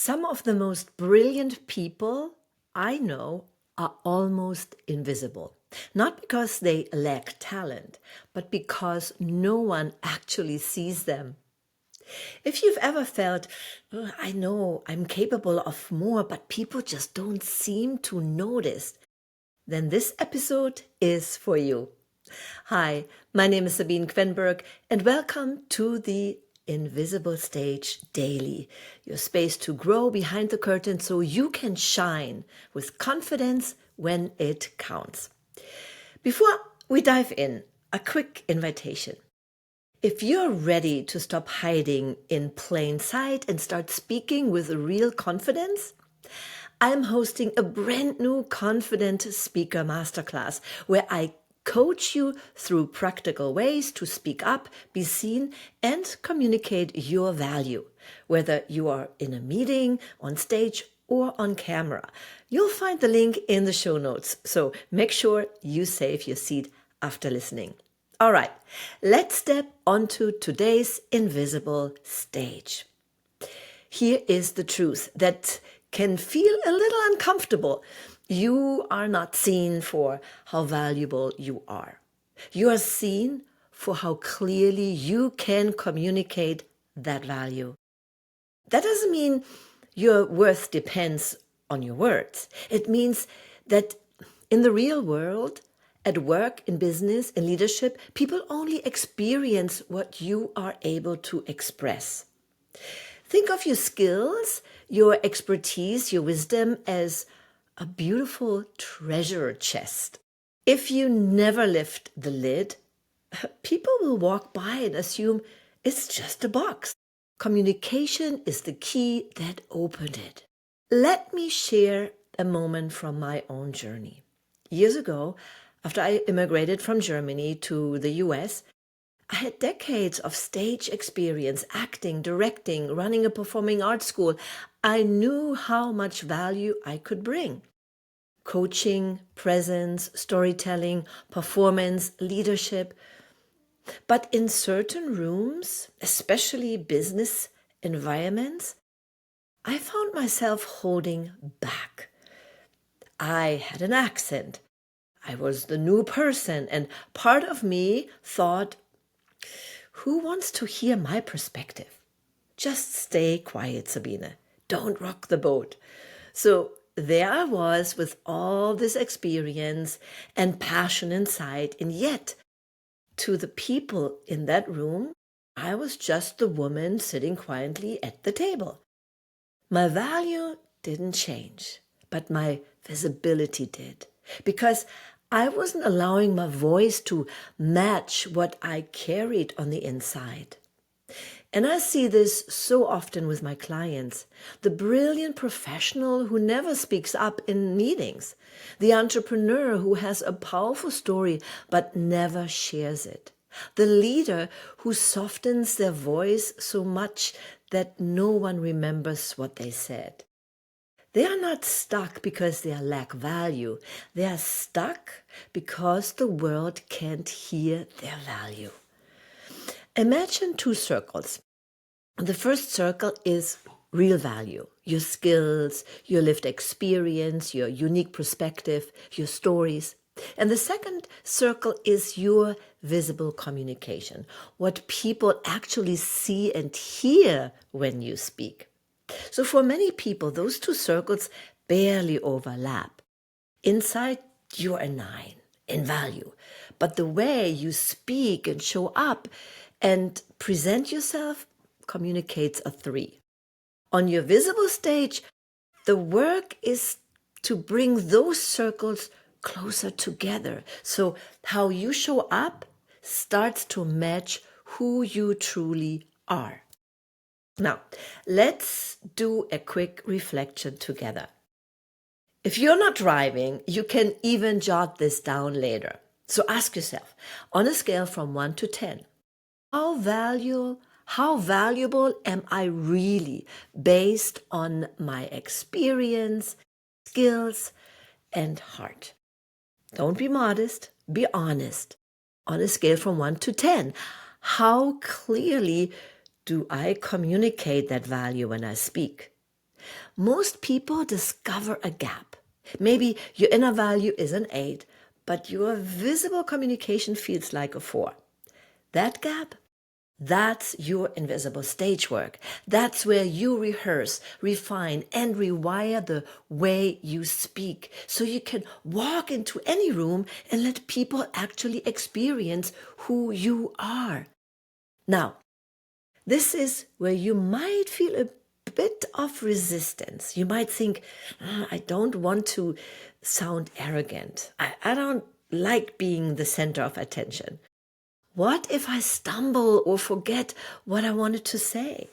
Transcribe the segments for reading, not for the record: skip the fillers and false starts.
Some of the most brilliant people I know are almost invisible. Not because they lack talent, but because no one actually sees them. If you've ever felt, "Oh, I know I'm capable of more, but people just don't seem to notice," then this episode is for you. Hi, my name is Sabine Kvenberg, and welcome to the Invisible Stage Daily, your space to grow behind the curtain so you can shine with confidence when it counts. Before we dive in, a quick invitation. If you're ready to stop hiding in plain sight and start speaking with real confidence, I'm hosting a brand new Confident Speaker Masterclass where I coach you through practical ways to speak up, be seen, and communicate your value, whether you are in a meeting, on stage, or on camera. You'll find the link in the show notes, so make sure you save your seat after listening. All right, let's step onto today's invisible stage. Here is the truth that can feel a little uncomfortable. You are not seen for how valuable you are. You are seen for how clearly you can communicate that value. That doesn't mean your worth depends on your words. It means that in the real world, at work, in business, in leadership, people only experience what you are able to express. Think of your skills, your expertise, your wisdom as a beautiful treasure chest. If you never lift the lid, people will walk by and assume it's just a box. Communication is the key that opened it. Let me share a moment from my own journey. Years ago, after I immigrated from Germany to the US, I had decades of stage experience, acting, directing, running a performing arts school. I knew how much value I could bring. Coaching, presence, storytelling, performance, leadership. But in certain rooms, especially business environments, I found myself holding back. I had an accent. I was the new person, and part of me thought, who wants to hear my perspective? Just stay quiet, Sabine. Don't rock the boat. So there I was with all this experience and passion inside, and yet to the people in that room, I was just the woman sitting quietly at the table. My value didn't change, but my visibility did, because I wasn't allowing my voice to match what I carried on the inside. And I see this so often with my clients. The brilliant professional who never speaks up in meetings. The entrepreneur who has a powerful story but never shares it. The leader who softens their voice so much that no one remembers what they said. They are not stuck because they lack value. They are stuck because the world can't hear their value. Imagine two circles. The first circle is real value, your skills, your lived experience, your unique perspective, your stories. And the second circle is your visible communication, what people actually see and hear when you speak. So for many people, those two circles barely overlap. Inside, you're a 9 in value. But the way you speak and show up and present yourself communicates a 3. On your visible stage, the work is to bring those circles closer together. So how you show up starts to match who you truly are. Now, let's do a quick reflection together. If you're not driving, you can even jot this down later. So ask yourself, on a scale from 1 to 10, how valuable am I really based on my experience, skills, and heart? Don't be modest, be honest. On a scale from 1 to 10, how clearly do I communicate that value when I speak? most people discover a gap. Maybe your inner value is an 8, but your visible communication feels like a 4. That gap, that's your invisible stage work. That's where you rehearse, refine, and rewire the way you speak so you can walk into any room and let people actually experience who you are. Now, this is where you might feel a bit of resistance. You might think, I don't want to sound arrogant. I don't like being the center of attention. What if I stumble or forget what I wanted to say?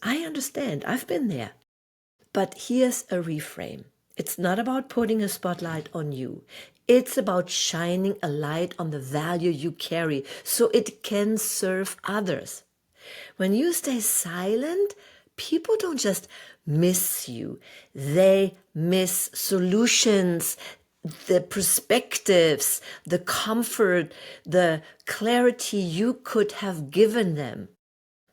I understand. I've been there. But here's a reframe. It's not about putting a spotlight on you. It's about shining a light on the value you carry so it can serve others. When you stay silent, people don't just miss you. They miss solutions, the perspectives, the comfort, the clarity you could have given them.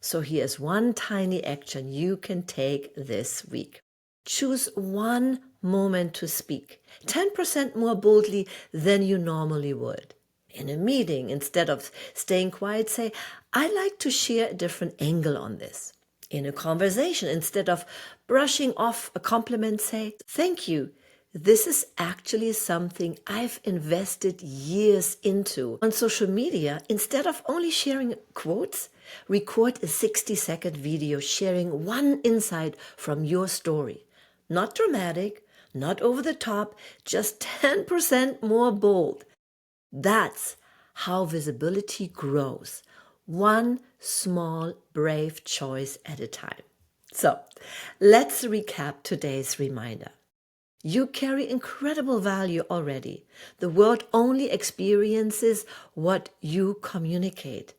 So here's one tiny action you can take this week. Choose one moment to speak, 10% more boldly than you normally would. In a meeting, instead of staying quiet, say, I'd like to share a different angle on this. In a conversation, instead of brushing off a compliment, say, thank you. This is actually something I've invested years into. On social media, instead of only sharing quotes, record a 60-second video sharing one insight from your story. Not dramatic, not over the top, just 10% more bold. That's how visibility grows, one small, brave choice at a time. So, let's recap today's reminder. You carry incredible value already. The world only experiences what you communicate.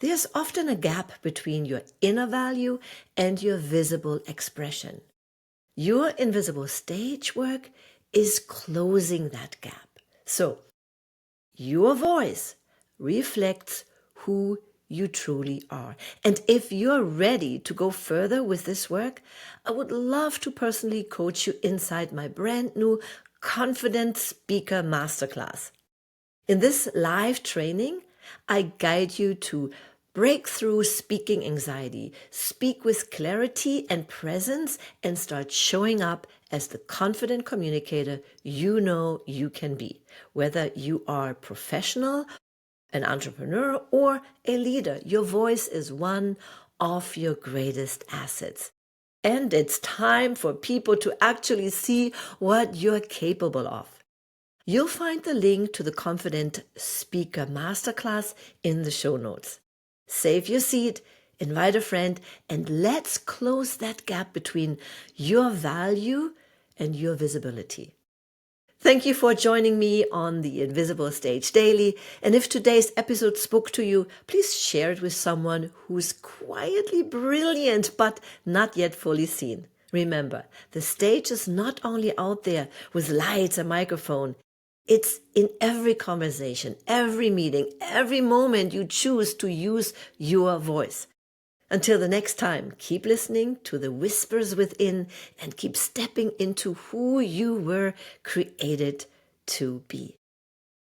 There's often a gap between your inner value and your visible expression. Your invisible stage work is closing that gap. So, your voice reflects who you truly are. And if you're ready to go further with this work, I would love to personally coach you inside my brand new Confident Speaker Masterclass. In this live training, I guide you to break through speaking anxiety, speak with clarity and presence, and start showing up as the confident communicator you know you can be, whether you are professional, an entrepreneur, or a leader. Your voice is one of your greatest assets. And it's time for people to actually see what you're capable of. You'll find the link to the Confident Speaker Masterclass in the show notes. Save your seat, invite a friend, and let's close that gap between your value and your visibility. Thank you for joining me on the Invisible Stage Daily. And if today's episode spoke to you, please share it with someone who's quietly brilliant but not yet fully seen. Remember, the stage is not only out there with lights and microphone. It's in every conversation, every meeting, every moment you choose to use your voice. Until the next time, keep listening to the whispers within and keep stepping into who you were created to be.